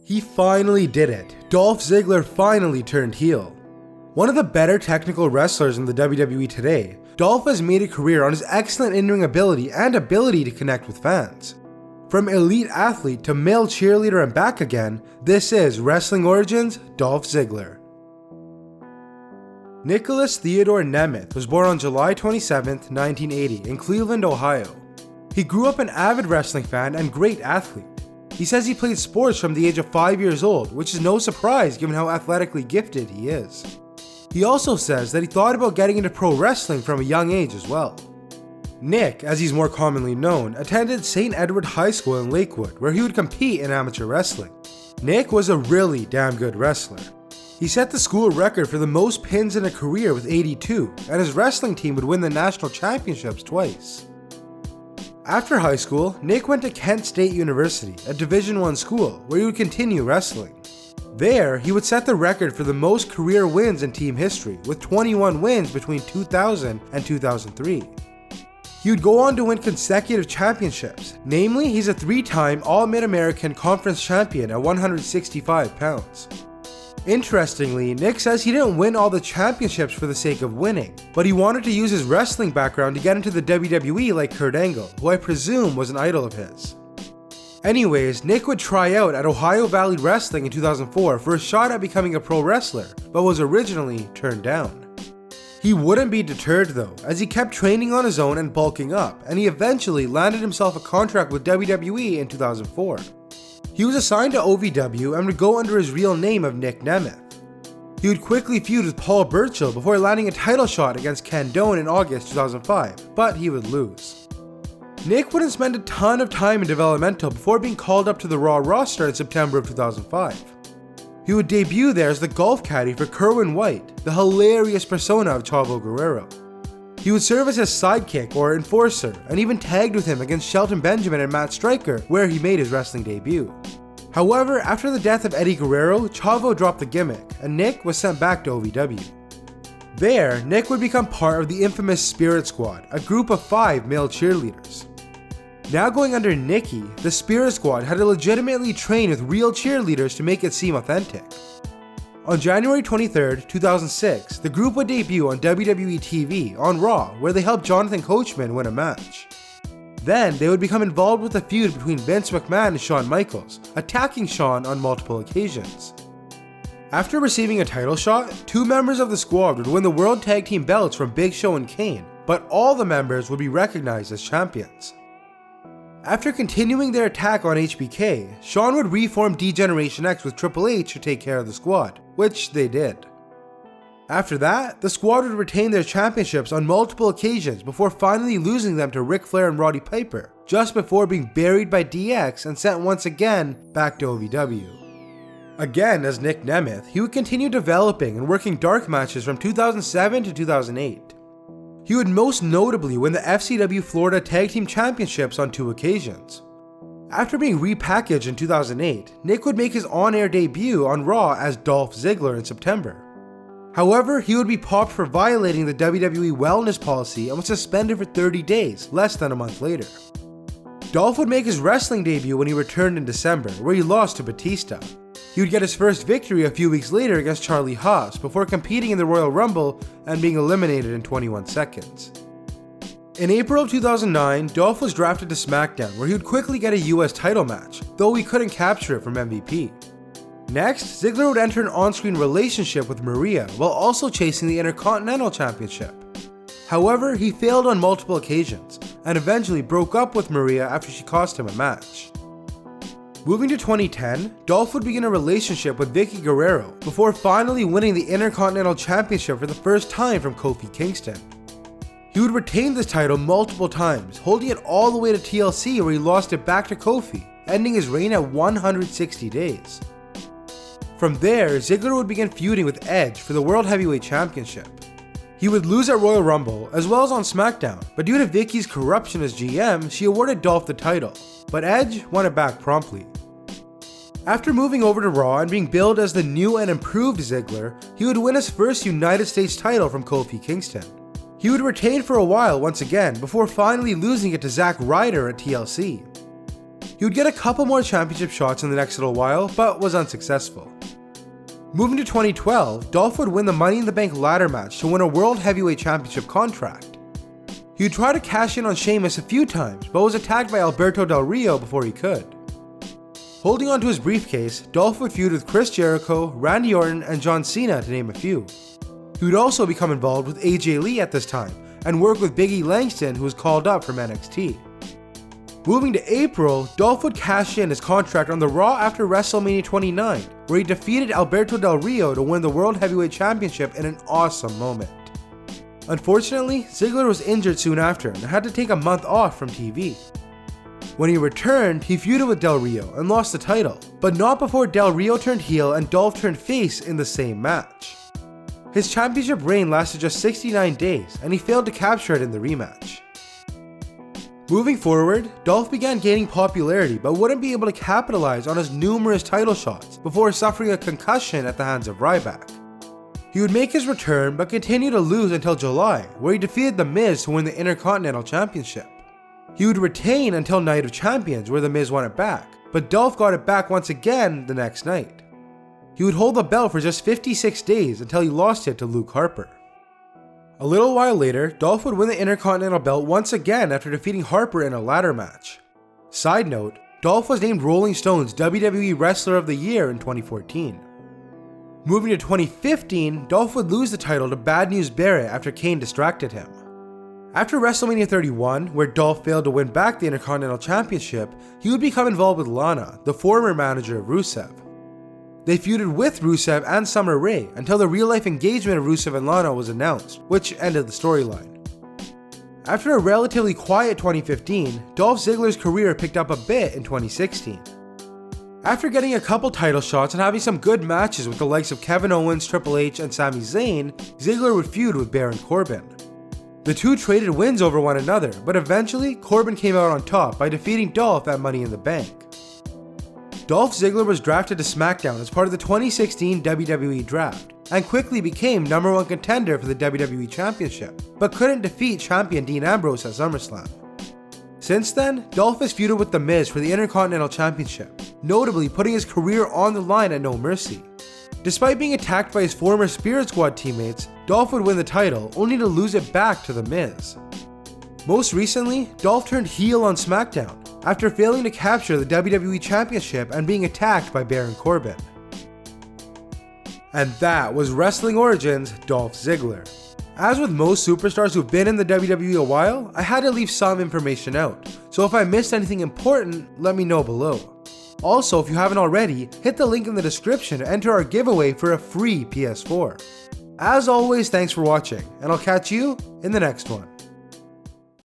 He finally did it. Dolph Ziggler finally turned heel. One of the better technical wrestlers in the WWE today, Dolph has made a career on his excellent in-ring ability and ability to connect with fans. From elite athlete to male cheerleader and back again, this is Wrestling Origins Dolph Ziggler. Nicholas Theodore Nemeth was born on July 27, 1980 in Cleveland, Ohio. He grew up an avid wrestling fan and great athlete. He says he played sports from the age of 5 years old, which is no surprise given how athletically gifted he is. He also says that he thought about getting into pro wrestling from a young age as well. Nick, as he's more commonly known, attended St. Edward High School in Lakewood, where he would compete in amateur wrestling. Nick was a really damn good wrestler. He set the school record for the most pins in a career with 82, and his wrestling team would win the national championships twice. After high school, Nick went to Kent State University, a Division I school, where he would continue wrestling. There, he would set the record for the most career wins in team history, with 21 wins between 2000 and 2003. He would go on to win consecutive championships, namely he's a 3-time All-Mid-American Conference champion at 165 pounds. Interestingly, Nick says he didn't win all the championships for the sake of winning, but he wanted to use his wrestling background to get into the WWE like Kurt Angle, who I presume was an idol of his. Anyways, Nick would try out at Ohio Valley Wrestling in 2004 for a shot at becoming a pro wrestler, but was originally turned down. He wouldn't be deterred though, as he kept training on his own and bulking up, and he eventually landed himself a contract with WWE in 2004. He was assigned to OVW and would go under his real name of Nick Nemeth. He would quickly feud with Paul Burchill before landing a title shot against Ken Doane in August 2005, but he would lose. Nick wouldn't spend a ton of time in developmental before being called up to the Raw roster in September of 2005. He would debut there as the golf caddy for Kerwin White, the hilarious persona of Chavo Guerrero. He would serve as his sidekick or enforcer, and even tagged with him against Shelton Benjamin and Matt Striker, where he made his wrestling debut. However, after the death of Eddie Guerrero, Chavo dropped the gimmick, and Nick was sent back to OVW. There, Nick would become part of the infamous Spirit Squad, a group of 5 male cheerleaders. Now going under Nikki, the Spirit Squad had to legitimately train with real cheerleaders to make it seem authentic. On January 23, 2006, the group would debut on WWE TV on Raw, where they helped Jonathan Coachman win a match. Then, they would become involved with a feud between Vince McMahon and Shawn Michaels, attacking Shawn on multiple occasions. After receiving a title shot, 2 members of the squad would win the World Tag Team belts from Big Show and Kane, but all the members would be recognized as champions. After continuing their attack on HBK, Shawn would reform D-Generation X with Triple H to take care of the squad, which they did. After that, the squad would retain their championships on multiple occasions before finally losing them to Ric Flair and Roddy Piper, just before being buried by DX and sent once again back to OVW. Again as Nick Nemeth, he would continue developing and working dark matches from 2007 to 2008. He would most notably win the FCW Florida Tag Team Championships on 2 occasions. After being repackaged in 2008, Nick would make his on-air debut on Raw as Dolph Ziggler in September. However, he would be popped for violating the WWE wellness policy and was suspended for 30 days, less than a month later. Dolph would make his wrestling debut when he returned in December, where he lost to Batista. He would get his first victory a few weeks later against Charlie Haas before competing in the Royal Rumble and being eliminated in 21 seconds. In April of 2009, Dolph was drafted to SmackDown, where he would quickly get a US title match, though he couldn't capture it from MVP. Next, Ziggler would enter an on-screen relationship with Maria while also chasing the Intercontinental Championship. However, he failed on multiple occasions, and eventually broke up with Maria after she cost him a match. Moving to 2010, Dolph would begin a relationship with Vicky Guerrero before finally winning the Intercontinental Championship for the first time from Kofi Kingston. He would retain this title multiple times, holding it all the way to TLC where he lost it back to Kofi, ending his reign at 160 days. From there, Ziggler would begin feuding with Edge for the World Heavyweight Championship. He would lose at Royal Rumble as well as on SmackDown, but due to Vicky's corruption as GM, she awarded Dolph the title, but Edge won it back promptly. After moving over to Raw and being billed as the new and improved Ziggler, he would win his first United States title from Kofi Kingston. He would retain for a while once again before finally losing it to Zack Ryder at TLC. He He would get a couple more championship shots in the next little while, but was unsuccessful. Moving to 2012, Dolph would win the Money in the Bank ladder match to win a World Heavyweight Championship contract. He would try to cash in on Sheamus a few times, but was attacked by Alberto Del Rio before he could. Holding onto his briefcase, Dolph would feud with Chris Jericho, Randy Orton, and John Cena to name a few. He would also become involved with AJ Lee at this time, and work with Big E Langston, who was called up from NXT. Moving to April, Dolph would cash in his contract on the Raw after WrestleMania 29, where he defeated Alberto Del Rio to win the World Heavyweight Championship in an awesome moment. Unfortunately, Ziggler was injured soon after and had to take a month off from TV. When he returned, he feuded with Del Rio and lost the title, but not before Del Rio turned heel and Dolph turned face in the same match. His championship reign lasted just 69 days, and he failed to capture it in the rematch. Moving forward, Dolph began gaining popularity but wouldn't be able to capitalize on his numerous title shots before suffering a concussion at the hands of Ryback. He would make his return but continue to lose until July, where he defeated The Miz to win the Intercontinental Championship. He would retain until Night of Champions, where The Miz won it back, but Dolph got it back once again the next night. He would hold the belt for just 56 days until he lost it to Luke Harper. A little while later, Dolph would win the Intercontinental belt once again after defeating Harper in a ladder match. Side note, Dolph was named Rolling Stone's WWE Wrestler of the Year in 2014. Moving to 2015, Dolph would lose the title to Bad News Barrett after Kane distracted him. After WrestleMania 31, where Dolph failed to win back the Intercontinental Championship, he would become involved with Lana, the former manager of Rusev. They feuded with Rusev and Summer Rae until the real-life engagement of Rusev and Lana was announced, which ended the storyline. After a relatively quiet 2015, Dolph Ziggler's career picked up a bit in 2016. After getting a couple title shots and having some good matches with the likes of Kevin Owens, Triple H, and Sami Zayn, Ziggler would feud with Baron Corbin. The two traded wins over one another, but eventually Corbin came out on top by defeating Dolph at Money in the Bank. Dolph Ziggler was drafted to SmackDown as part of the 2016 WWE Draft, and quickly became #1 contender for the WWE Championship, but couldn't defeat champion Dean Ambrose at SummerSlam. Since then, Dolph has feuded with The Miz for the Intercontinental Championship, notably putting his career on the line at No Mercy. Despite being attacked by his former Spirit Squad teammates, Dolph would win the title, only to lose it back to The Miz. Most recently, Dolph turned heel on SmackDown, after failing to capture the WWE Championship and being attacked by Baron Corbin. And that was Wrestling Origins Dolph Ziggler. As with most superstars who've been in the WWE a while, I had to leave some information out, so if I missed anything important, let me know below. Also, if you haven't already, hit the link in the description to enter our giveaway for a free PS4. As always, thanks for watching, and I'll catch you in the next one.